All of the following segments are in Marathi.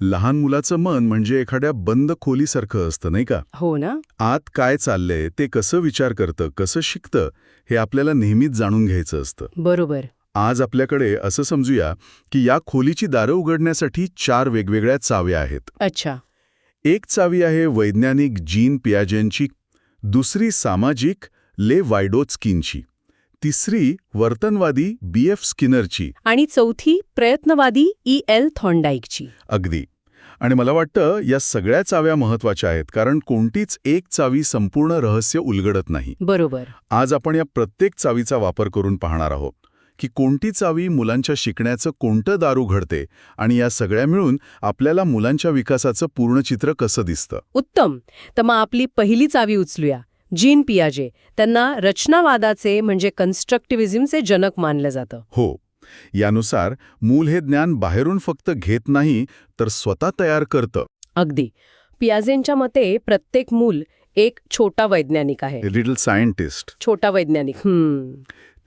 लहान मुलाचं मन म्हणजे एखाद्या बंद खोलीसारखं असतं नाही का? हो ना. आत काय चाललंय, ते कसं विचार करतं, कसं शिकतं, हे आपल्याला नेहमीच जाणून घ्यायचं असतं. बरोबर. आज आपल्याकडे असं समजूया की या खोलीची दारं उघडण्यासाठी 4 वेगवेगळ्या चाव्या आहेत. अच्छा. एक चावी आहे वैज्ञानिक जीन पियाजेंची, दुसरी सामाजिक ले वायडोत्स्कींची, तिसरी वर्तनवादी B.F. स्किनरची. आणि चौथी प्रयत्नवादी E.L. थॉर्नडाईकची. अगदी. आणि मला वाटतं या सगळ्या चाव्या महत्वाच्या आहेत, कारण कोणतीच एक चावी संपूर्ण रहस्य उलगडत नाही. बरोबर. आज आपण या प्रत्येक चावीचा वापर करून पाहणार आहोत की कोणती चावी मुलांच्या शिकण्याचं कोणतं दार उघडते आणि या सगळ्या मिळून आपल्याला मुलांच्या विकासाचं पूर्ण चित्र कसं दिसतं. उत्तम. तर मग आपली पहिली चावी उचलूया. जीन पियाजे. त्यांना रचनावादाचे म्हणजे कन्स्ट्रक्टिव्हिझमचे जनक मानलं जातं. हो. यानुसार मूल हे ज्ञान बाहेरून फक्त घेत नाही, तर स्वतः तयार करतं. अगदी. पियाजेंच्या मते प्रत्येक मूल एक छोटा वैज्ञानिक आहे. Little scientist. छोटा वैज्ञानिक.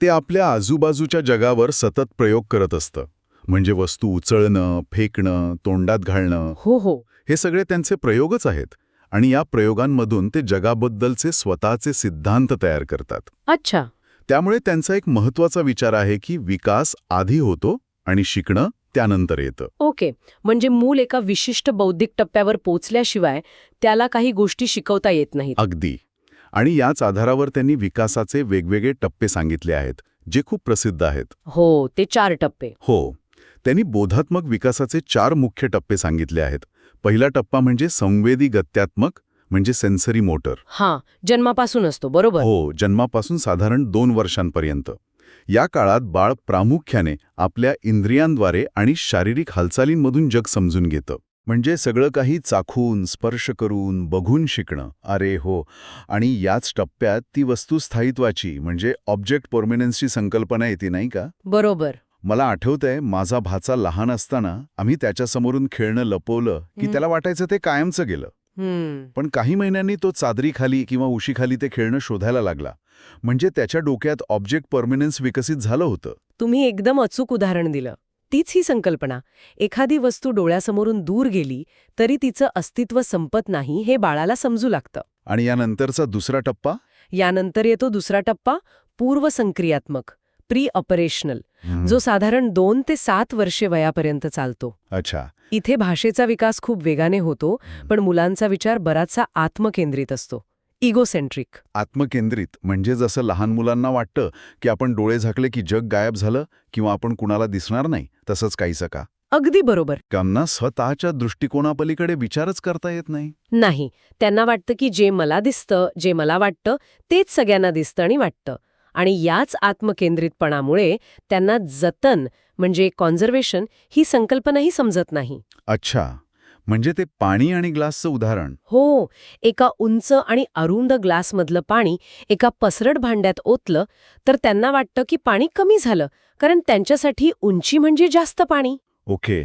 ते आपल्या आजूबाजूच्या जगावर सतत प्रयोग करत असतं. म्हणजे वस्तू उचलणं, फेकणं, तोंडात घालणं. हो. हे सगळे त्यांचे प्रयोगच आहेत. आणि या प्रयोगांमधून ते जगाबद्दलचे स्वतःचे सिद्धांत तयार करतात. अच्छा. त्यामुळे त्यांचा एक महत्वाचा विचार आहे की विकास आधी होतो आणि शिकणं त्यानंतर येतं. ओके. म्हणजे मूल एका विशिष्ट बौद्धिक टप्प्यावर पोचल्याशिवाय त्याला काही गोष्टी शिकवता येत नाहीत. अगदी. आणि याच आधारावर त्यांनी विकासाचे वेगवेगळे टप्पे सांगितले आहेत, जे खूप प्रसिद्ध आहेत. हो, ते 4 टप्पे. हो. त्यांनी बोधात्मक विकासाचे 4 मुख्य टप्पे सांगितले आहेत. पहिला टप्पा म्हणजे संवेदी गत्यात्मक, म्हणजे सेन्सरी मोटर. हां, जन्मापासून असतो. बरोबर. हो, जन्मापासून साधारण 2 वर्षांपर्यंत. या काळात बाळ प्रामुख्याने आपल्या इंद्रियांद्वारे आणि शारीरिक हालचालींमधून जग समजून घेतं. म्हणजे सगळं काही चाखून, स्पर्श करून, बघून शिकणं. अरे हो. आणि याच टप्प्यात ती वस्तुस्थायित्वाची म्हणजे ऑब्जेक्ट परमनन्सची संकल्पना येते नाही का? बरोबर. मला आठवतंय, माझा भाचा लहान असताना आम्ही त्याच्यासमोरून खेळणं लपवलं की त्याला वाटायचं ते कायमचं गेलं. पण काही महिन्यांनी तो चादरीखाली किंवा उशीखाली ते खेळणं शोधायला लागला. म्हणजे त्याच्या डोक्यात ऑब्जेक्ट परमनन्स विकसित झालं होतं. तुम्ही एकदम अचूक उदाहरण दिलं. तीच ही संकल्पना. एखादी वस्तू डोळ्यासमोरून दूर गेली तरी तिचं अस्तित्व संपत नाही हे बाळाला समजू लागतं. आणि यानंतरचा दुसरा टप्पा? यानंतर येतो दुसरा टप्पा, पूर्वसंक्रियात्मक, प्री ऑपरेशनल, जो साधारण 2 ते 7 वर्षे वयापर्यंत चालतो. अच्छा. इथे भाषेचा विकास खूप वेगाने होतो, पण मुलांचा विचार बराचसा आत्मकेंद्रित असतो. इगोसेंट्रिक. आत्मकेंद्रित म्हणजे जसं लहान मुलांना वाटतं की आपण डोळे झाकले की जग गायब झालं किंवा आपण कुणाला दिसणार नाही, तसंच काहीसं का? अगदी बरोबर. त्यांना स्वतःच्या दृष्टिकोनापलीकडे विचारच करता येत नाही. नाही. त्यांना वाटतं की जे मला दिसतं, जे मला वाटतं, तेच सगळ्यांना दिसतं आणि वाटतं. आणि याच आत्मकेंद्रितपणामुळे त्यांना जतन म्हणजे कॉन्झर्वेशन ही संकल्पनाही समजत नाही. अच्छा. म्हणजे ते पाणी आणि ग्लासचं उदाहरण. हो. एका उंच आणि अरुंद ग्लासमधलं पाणी एका पसरट भांड्यात ओतलं तर त्यांना वाटतं की पाणी कमी झालं, कारण त्यांच्यासाठी उंची म्हणजे जास्त पाणी. ओके.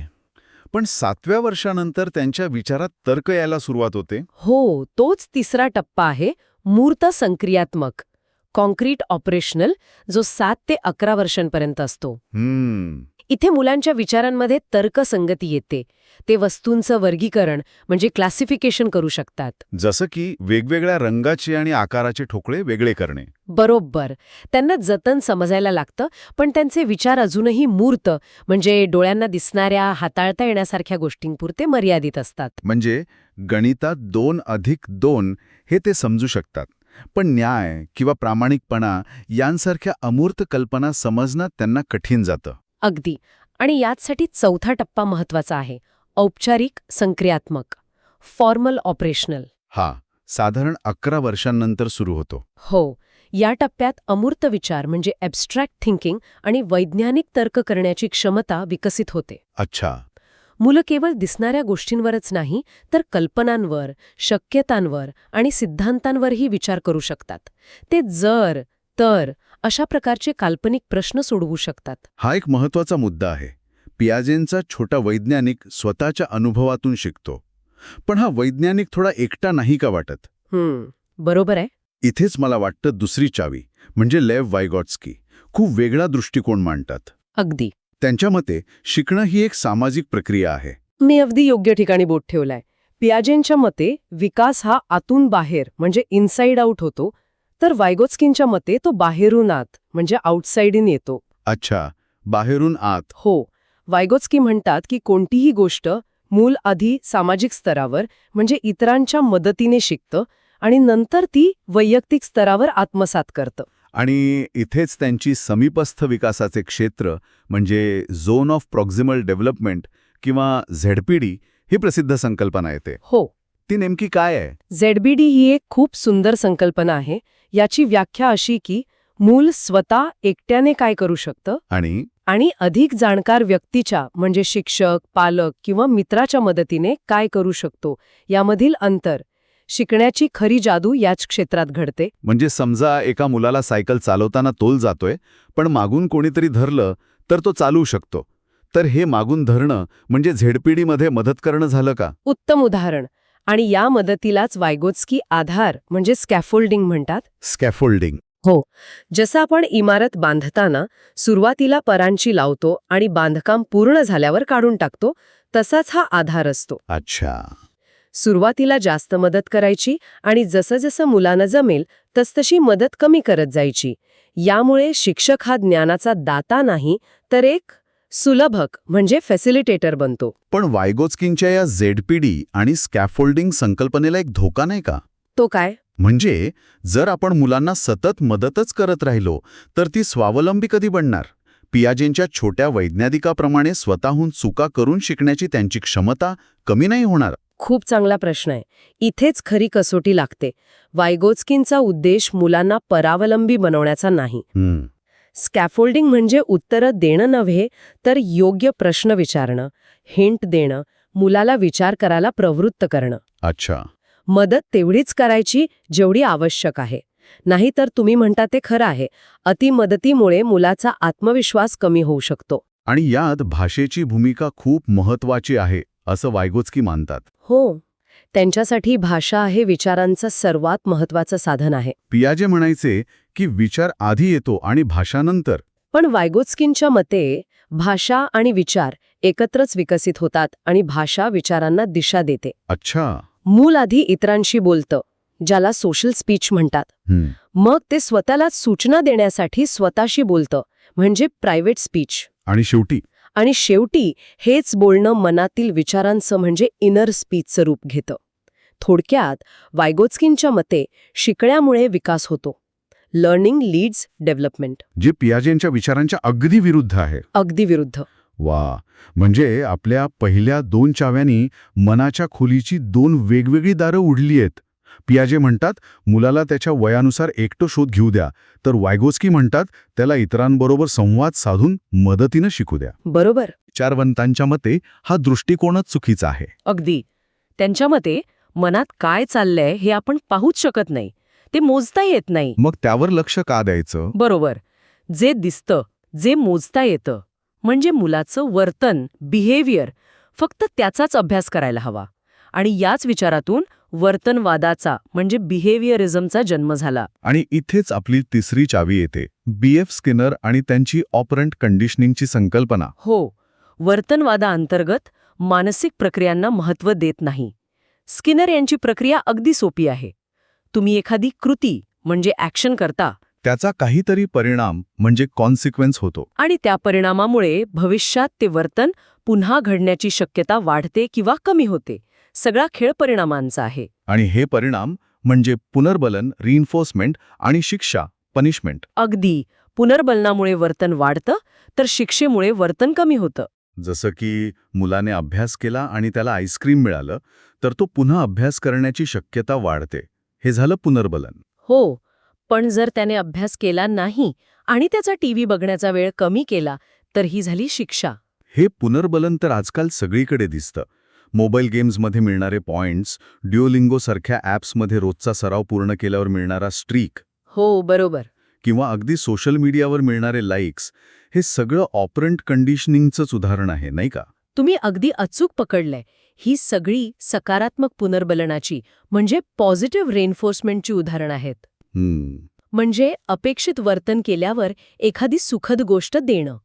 पण 7व्या वर्षानंतर त्यांच्या विचारात तर्क यायला सुरुवात होते. हो, तोच तिसरा टप्पा आहे, मूर्त संक्रियात्मक, कॉन्क्रीट ऑपरेशनल, जो 7 ते 11 वर्षांपर्यंत असतो. इथे मुलांच्या विचारांमध्ये तर्कसंगती येते. ते वस्तूंचं वर्गीकरण म्हणजे क्लासिफिकेशन करू शकतात. जसं की वेगवेगळ्या रंगाचे आणि आकाराचे ठोकळे वेगळे करणे. बरोबर. त्यांना जतन समजायला लागतं, पण त्यांचे विचार अजूनही मूर्त म्हणजे डोळ्यांना दिसणाऱ्या, हाताळता येण्यासारख्या गोष्टींपुरते मर्यादित असतात. म्हणजे गणितात 2+2 हे ते समजू शकतात. पण न्याय किंवा प्रामाणिकपणा यांसारख्या अमूर्त कल्पना समजणं त्यांना कठीण जातं. अगदी. आणि याचसाठी चौथा टप्पा महत्वाचा आहे, औपचारिक संक्रियात्मक, फॉर्मल ऑपरेशनल. हा साधारण 11 वर्षांनंतर सुरू होतो. हो. या टप्प्यात अमूर्त विचार म्हणजे ॲब्स्ट्रॅक्ट थिंकिंग आणि वैज्ञानिक तर्क करण्याची क्षमता विकसित होते. अच्छा. मुलं केवळ दिसणाऱ्या गोष्टींवरच नाही, तर कल्पनांवर, शक्यतांवर आणि सिद्धांतांवरही विचार करू शकतात. ते जर, तर अशा प्रकारचे काल्पनिक प्रश्न सोडवू शकतात. हा एक महत्वाचा मुद्दा आहे. पियाजेंचा छोटा वैज्ञानिक स्वतःच्या अनुभवातून शिकतो. पण हा वैज्ञानिक थोडा एकटा नाही का वाटत? बरोबर आहे. इथेच मला वाटतं दुसरी चावी म्हणजे लेव्ह वायगॉट्स्की खूप वेगळा दृष्टिकोन मांडतात. अगदी. त्यांच्या मते शिकणं ही एक सामाजिक प्रक्रिया आहे. मी अगदी योग्य ठिकाणी बोट ठेवलाय. पियाजेंच्या मते विकास हा आतून बाहेर म्हणजे इनसाइड आउट होतो, तर वायगोत्स्कींच्या मते तो बाहेरून आत म्हणजे आउटसाइड इन येतो. अच्छा, बाहेरून आत. हो, वायगोत्स्की म्हणतात की कोणतीही गोष्ट मूल आधी सामाजिक स्तरावर म्हणजे इतरांच्या मदतीने शिकतं आणि नंतर ती वैयक्तिक स्तरावर आत्मसात करतं. आणि इथेच त्यांची समीपस्थ विकासाचे क्षेत्र म्हणजे झोन ऑफ प्रॉक्झिमल डेव्हलपमेंट किंवा झेडपीडी ही प्रसिद्ध संकल्पना येते. हो, ती नेमकी काय आहे? झेडबीडी ही एक खूप सुंदर संकल्पना आहे. याची व्याख्या अशी की मूल स्वतः एकट्याने काय करू शकतं आणि अधिक जाणकार व्यक्तीच्या म्हणजे शिक्षक, पालक किंवा मित्राच्या मदतीने काय करू शकतो यामधील अंतर. शिकण्याची खरी जादू याच क्षेत्रात घडते. म्हणजे समजा एका मुलाला सायकल चालवताना तोल जातोय, पण मागून कोणीतरी धरलं तर तो चालवू शकतो. तर हे मागून धरणं म्हणजे झेडपीडीमध्ये मदत करणं झालं का? उत्तम उदाहरण. आणि या मदतीलाच वायगोत्स्की आधार म्हणजे स्कॅफोल्डिंग म्हणतात. स्कॅफोल्डिंग. हो, जसं आपण इमारत बांधताना सुरुवातीला परांची लावतो आणि बांधकाम पूर्ण झाल्यावर काढून टाकतो, तसाच हा आधार असतो. अच्छा. सुरुवातीला जास्त मदत करायची आणि जसं जसं मुलांना जमेल तसतशी मदत कमी करत जायची. यामुळे शिक्षक हा ज्ञानाचा दाता नाही, तर एक सुलभक म्हणजे फॅसिलिटेटर बनतो. पण वायगोत्स्कींच्या या झेडपीडी आणि स्कॅफोल्डिंग संकल्पनेला एक धोका नाही का? तो काय? म्हणजे जर आपण मुलांना सतत मदतच करत राहिलो तर ती स्वावलंबी कधी बनणार? पियाजेंच्या छोट्या वैज्ञानिकाप्रमाणे स्वतःहून चुका करून शिकण्याची त्यांची क्षमता कमी नाही होणार? खूप चांगला प्रश्न आहे. इथेच खरी कसोटी लागते. वायगोत्स्कींचा उद्देश मुलांना परावलंबी बनवण्याचा नाही. स्कॅफोल्डिंग म्हणजे उत्तरं देणं नव्हे, तर योग्य प्रश्न विचारणं, हिंट देणं, मुलाला विचार करायला प्रवृत्त करणं. अच्छा. मदत तेवढीच करायची जेवढी आवश्यक आहे. नाहीतर तुम्ही म्हणता ते खरं आहे, अतिमदतीमुळे मुलाचा आत्मविश्वास कमी होऊ शकतो. आणि यात भाषेची भूमिका खूप महत्वाची आहे असं वायगोत्स्की मानतात. हो, त्यांच्यासाठी भाषा हे विचारांचं सर्वात महत्वाचं साधन आहे. पियाजे म्हणायचे की विचार आधी येतो आणि भाषा नंतर. पण वायगोत्स्कींच्या मते भाषा आणि विचार एकत्रच विकसित होतात आणि भाषा विचारांना दिशा देते. अच्छा. मूल आधी इतरांशी बोलतं, ज्याला सोशल स्पीच म्हणतात. मग ते स्वतःला सूचना देण्यासाठी स्वतःशी बोलतं, म्हणजे प्रायव्हेट स्पीच. आणि शेवटी हेच बोलणं मनातील विचारांचं म्हणजे इनर स्पीचचं रूप घेतं. थोडक्यात वायगोत्स्कींच्या मते शिकण्यामुळे विकास होतो. Learning leads development. जे पियाजेंच्या विचारांच्या अगदी विरुद्ध आहे. अगदी विरुद्ध. वा, म्हणजे आपल्या पहिल्या 2 चाव्यांनी मनाच्या खोलीची 2 वेगवेगळी दारं उघडली आहेत. पियाजे म्हणतात मुलाला त्याच्या वयानुसार एकटं शोध घेऊ द्या, तर वायगोत्स्की म्हणतात त्याला इतरांबरोबर संवाद साधून मदतीनं शिकू द्या. बरोबर. विचारवंतांच्या मते हा दृष्टिकोनच चुकीचा आहे. अगदी. त्यांच्या मते मनात काय चाललंय हे आपण पाहूच शकत नाही, ते मोजता येत नाही. मग त्यावर लक्ष का द्यायचं? बरोबर. जे दिसतं, जे मोजता येतं, म्हणजे मुलाचं वर्तन, बिहेवियर, फक्त त्याचाच अभ्यास करायला हवा. आणि याच विचारातून वर्तनवादाचा म्हणजे बिहेवियरिझमचा जन्म झाला. आणि इथेच आपली तिसरी चावी येते, B.F. स्किनर आणि त्यांची ऑपरंट कंडिशनिंगची संकल्पना. हो, वर्तनवादाअंतर्गत मानसिक प्रक्रियांना महत्त्व देत नाही. स्किनर यांची प्रक्रिया अगदी सोपी आहे. तुम्ही एखादी कृती म्हणजे ॲक्शन करता, त्याचा काहीतरी परिणाम म्हणजे कॉन्सिक्वेन्स होतो. आणि त्या परिणामामुळे भविष्यात ते वर्तन पुन्हा घडण्याची शक्यता वाढते किंवा कमी होते. सगळा खेळ परिणामांचा आहे. आणि हे परिणाम म्हणजे पुनर्बलन, रिइन्फोर्समेंट आणि शिक्षा, पनिशमेंट. अगदी. पुनर्बलनामुळे वर्तन वाढतं, तर शिक्षेमुळे वर्तन कमी होतं. जसं की मुलाने अभ्यास केला आणि त्याला आईस्क्रीम मिळालं, तर तो पुन्हा अभ्यास करण्याची शक्यता वाढते. हे झालं पुनर्बलन. हो, पण जर त्याने अभ्यास केला नाही आणि त्याचा टीव्ही बघण्याचा वेळ कमी केला, तर ही झाली शिक्षा. हे पुनर्बलन तर आजकाल सगळीकडे दिसतं. मोबाईल गेम्समध्ये मिळणारे पॉइंट्स, ड्युओलिंगोसारख्या ॲप्समध्ये रोजचा सराव पूर्ण केल्यावर मिळणारा स्ट्रीक. हो, बरोबर. किंवा अगदी सोशल मीडियावर मिळणारे लाईक्स, हे सगळं ऑपरंट कंडिशनिंगचंच उदाहरण आहे, नाही का? तुम्ही अगदी अचूक पकडलंय. ही सगळी सकारात्मक पुनर्बलनाची म्हणजे पॉझिटिव्ह रेन्फोर्समेंटची उदाहरणं आहेत. म्हणजे अपेक्षित वर्तन केल्यावर एखादी सुखद गोष्ट देणं.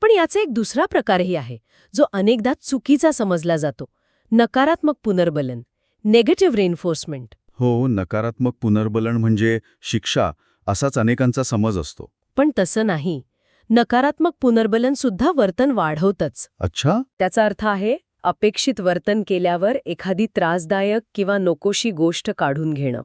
पण याचा एक दुसरा प्रकारही आहे जो अनेकदा चुकीचा समजला जातो. नकारात्मक पुनर्बलन, नेगेटिव्ह रेन्फोर्समेंट. हो, नकारात्मक पुनर्बलन म्हणजे शिक्षा असाच अनेकांचा समज असतो. पण तसं नाही. नकारात्मक पुनर्बलन सुद्धा वर्तन वाढवतंच. अच्छा? त्याचा अर्थ आहे अपेक्षित वर्तन केल्यावर एखादी त्रासदायक किंवा नकोशी गोष्ट काढून घेणं.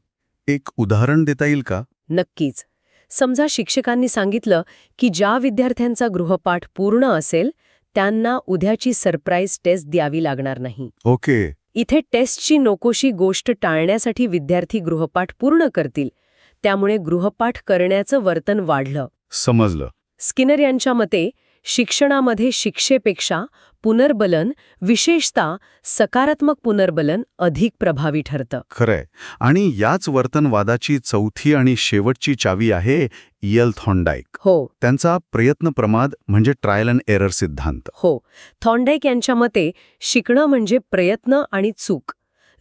एक उदाहरण देता येईल का? नक्कीच. समजा शिक्षकांनी सांगितलं की ज्या विद्यार्थ्यांचा गृहपाठ पूर्ण असेल त्यांना उद्याची सरप्राईज टेस्ट द्यावी लागणार नाही. ओके. इथे टेस्टची नकोशी गोष्ट टाळण्यासाठी विद्यार्थी गृहपाठ पूर्ण करतील. त्यामुळे गृहपाठ करण्याचं वर्तन वाढलं. समजलं. स्किनर यांच्या मते शिक्षणामध्ये शिक्षेपेक्षा पुनर्बलन, विशेषतः सकारात्मक पुनर्बलन अधिक प्रभावी ठरतं. खरंय. आणि याच वर्तनवादाची चौथी आणि शेवटची चावी आहे इयल थॉर्नडाईक. हो. त्यांचा प्रयत्न प्रमाद म्हणजे ट्रायल अँड एरर सिद्धांत. हो. थॉर्नडाईक यांच्या मते शिकणं म्हणजे प्रयत्न आणि चूक.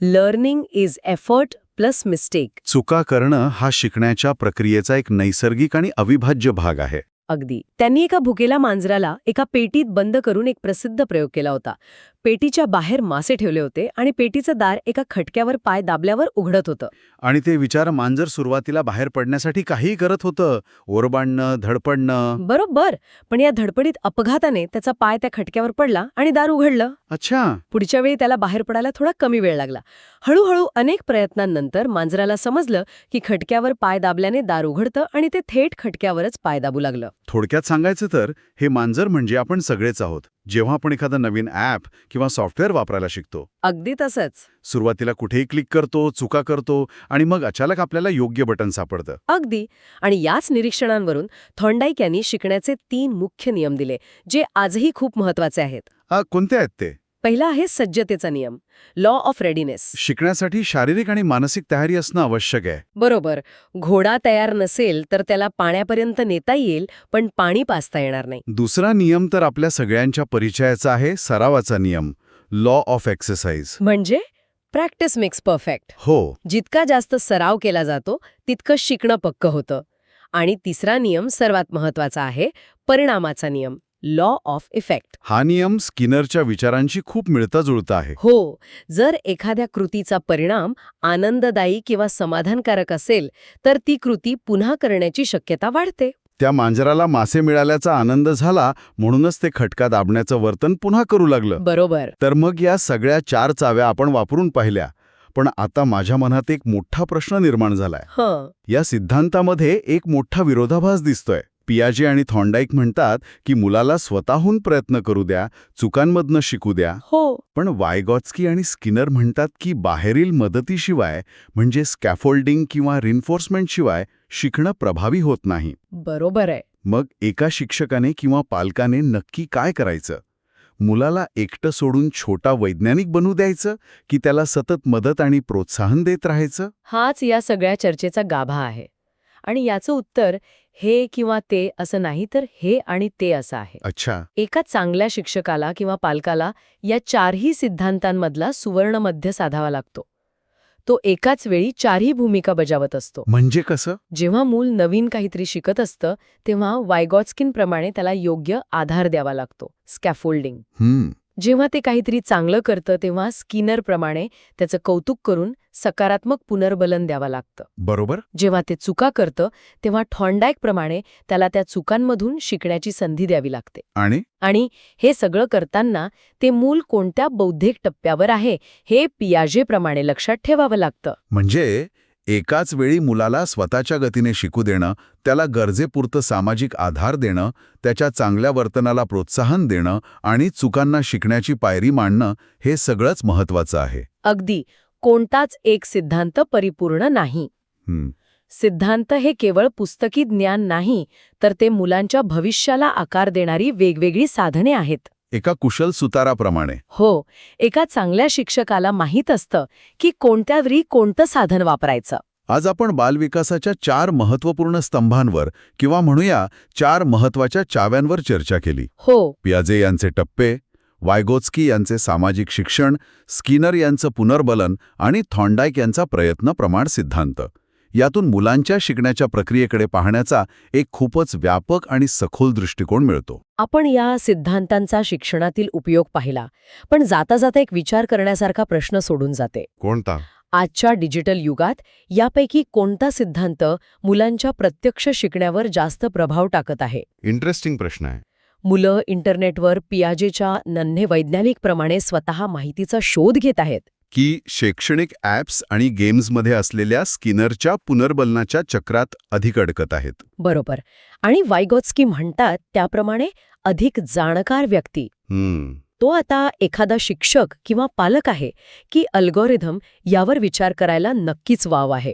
Learning is effort plus mistake. चुका करणं हा शिकण्याच्या प्रक्रियेचा एक नैसर्गिक आणि अविभाज्य भाग आहे. अगदी. त्यांनी एका भुकेल्या मांजराला एका पेटीत बंद करून एक प्रसिद्ध प्रयोग केला होता. पेटीच्या बाहेर मासे ठेवले होते आणि पेटीचं दार एका खटक्यावर पाय दाबल्यावर उघडत होतं. आणि ते विचार मांजर सुरुवातीला बाहेर पडण्यासाठी काहीही करत होतं. ओरबाडणं, धडपडणं. बरोबर. पण या धडपडीत अपघाताने त्याचा पाय त्या खटक्यावर पडला आणि दार उघडलं. अच्छा. पुढच्या वेळी त्याला बाहेर पडायला थोडा कमी वेळ लागला. हळूहळू अनेक प्रयत्नांनंतर मांजराला समजलं की खटक्यावर पाय दाबल्याने दार उघडतं आणि ते थेट खटक्यावरच पाय दाबू लागलं. थोडक्यात सांगायचं तर हे मांजर म्हणजे आपण सगळेच आहोत. जेव्हा आपण एखादं नवीन ॲप किंवा सॉफ्टवेअर वापरायला शिकतो, अगदी तसंच. सुरुवातीला कुठेही क्लिक करतो, चुका करतो आणि मग अचानक आपल्याला योग्य बटन सापडतं. अगदी. आणि याच निरीक्षणांवरून थॉर्नडाईक यांनी शिकण्याचे 3 मुख्य नियम दिले, जे आजही खूप महत्वाचे आहेत. कोणते आहेत ते? पहिला आहे सज्जतेचा नियम, लॉ ऑफ रेडीनेस. शिकण्यासाठी शारीरिक आणि मानसिक तयारी असणं आवश्यक आहे. बरोबर. घोडा तयार नसेल तर त्याला पाण्यापर्यंत नेता येईल, पण पाणी पाजता येणार नाही. दुसरा नियम तर आपल्या सगळ्यांच्या परिचयाचा आहे, सरावाचा नियम, लॉ ऑफ एक्सरसाइज. म्हणजे प्रॅक्टिस मेक्स परफेक्ट. हो. जितका जास्त सराव केला जातो तितकं शिकणं पक्क होतं. आणि तिसरा नियम सर्वात महत्वाचा आहे, परिणामाचा नियम, लॉ ऑफ इफेक्ट. हा नियम स्किनरच्या विचारांशी खूप मिळता जुळता आहे. हो. जर एखाद्या कृतीचा परिणाम आनंददायी किंवा समाधानकारक असेल तर ती कृती पुन्हा करण्याची शक्यता वाढते. त्या मांजराला मासे मिळाल्याचा आनंद झाला म्हणूनच ते खटका दाबण्याचं वर्तन पुन्हा करू लागलं. बरोबर. तर मग या सगळ्या 4 चाव्या आपण वापरून पाहिल्या. पण आता माझ्या मनात एक मोठा प्रश्न निर्माण झालाय. या सिद्धांतामध्ये एक मोठा विरोधाभास दिसतोय. पियाजे आणि थॉर्नडाईक म्हणतात की मुलाला स्वतःहून प्रयत्न करू द्या, चुकांमधनं शिकू द्या. हो. पण वायगॉट्स्की आणि स्किनर म्हणतात की बाहेरील मदतीशिवाय म्हणजे स्कॅफोल्डिंग किंवा रिन्फोर्समेंट शिवाय शिकणं प्रभावी होत नाही. बरोबर आहे. मग एका शिक्षकाने किंवा पालकाने नक्की काय करायचं? मुलाला एकटं सोडून छोटा वैज्ञानिक बनू द्यायचं की त्याला सतत मदत आणि प्रोत्साहन देत राहायचं? हाच या सगळ्या चर्चेचा गाभा आहे. आणि याचं उत्तर हे किंवा ते असं नाही तर हे आणि ते असं आहे. अच्छा. एका चांगल्या शिक्षकाला किंवा पालकाला या 4ही सिद्धांतांमधला सुवर्णमध्य साधावा लागतो. तो एकाच वेळी 4ही भूमिका बजावत असतो. म्हणजे कसं? जेव्हा मूल नवीन काहीतरी शिकत असतं तेव्हा वायगॉट्स्किनप्रमाणे त्याला योग्य आधार द्यावा लागतो, स्कॅफोल्डिंग. जेव्हा ते काहीतरी चांगलं करतं तेव्हा स्किनरप्रमाणे त्याचं कौतुक करून सकारात्मक पुनर्बलन द्यावं लागतं. बरोबर. जेव्हा ते चुका करतं तेव्हा थॉर्नडाईकप्रमाणे त्याला त्या चुकांमधून शिकण्याची संधी द्यावी लागते. आणि हे सगळं करताना ते मूल कोणत्या बौद्धिक टप्प्यावर आहे हे पियाजेप्रमाणे लक्षात ठेवावं लागतं. म्हणजे एकाच वेळी मुलाला स्वतःच्या गतीने शिकू देणं, त्याला गरजेपुरतं सामाजिक आधार देणं, त्याच्या चांगल्या वर्तनाला प्रोत्साहन देणं आणि चुकांना शिकण्याची पायरी मांडणं हे सगळंच महत्वाचं आहे. अगदी. कोणताच एक सिद्धांत परिपूर्ण नाही. सिद्धांत हे केवळ पुस्तकी ज्ञान नाही तर ते मुलांच्या भविष्याला आकार देणारी वेगवेगळी साधने आहेत. एका कुशल सुताराप्रमाणे. हो. एका चांगल्या शिक्षकाला माहीत असतं की कोणत्या वेळी कोणतं साधन वापरायचं. आज आपण बालविकासाच्या 4 महत्त्वपूर्ण स्तंभांवर किंवा म्हणूया 4 महत्त्वाच्या चाव्यांवर चर्चा केली. हो. पियाजे यांचे टप्पे, वायगॉट्स्की यांचे सामाजिक शिक्षण, स्किनर यांचं पुनर्बलन आणि थॉर्नडाईक यांचा प्रयत्न प्रमाण सिद्धांत. यातून मुलांच्या शिकण्याच्या प्रक्रियेकडे पाहण्याचा एक खूपच व्यापक आणि सखोल दृष्टिकोन मिळतो. आपण या सिद्धांतांचा शिक्षणातील उपयोग पाहिला, पण जाता जाता एक विचार करण्यासारखा प्रश्न सोडून जाते. कोणता? आजच्या डिजिटल युगात यापैकी कोणता सिद्धांत मुलांच्या प्रत्यक्ष शिकण्यावर जास्त प्रभाव टाकत आहे? इंटरेस्टिंग प्रश्न आहे. मुलं इंटरनेटवर पियाजेच्या नन्हे वैज्ञानिकप्रमाणे स्वतः माहितीचा शोध घेत आहेत, की शैक्षणिक ॲप्स आणि गेम्समध्ये असलेल्या स्किनरच्या पुनर्बलनाच्या चक्रात अधिक अडकत आहेत? बरोबर. आणि वायगॉत्स्की म्हणतात त्याप्रमाणे अधिक जाणकार व्यक्ती, तो आता एखादा शिक्षक किंवा पालक आहे की अल्गोरिदम यावर विचार करायला नक्कीच वाव आहे.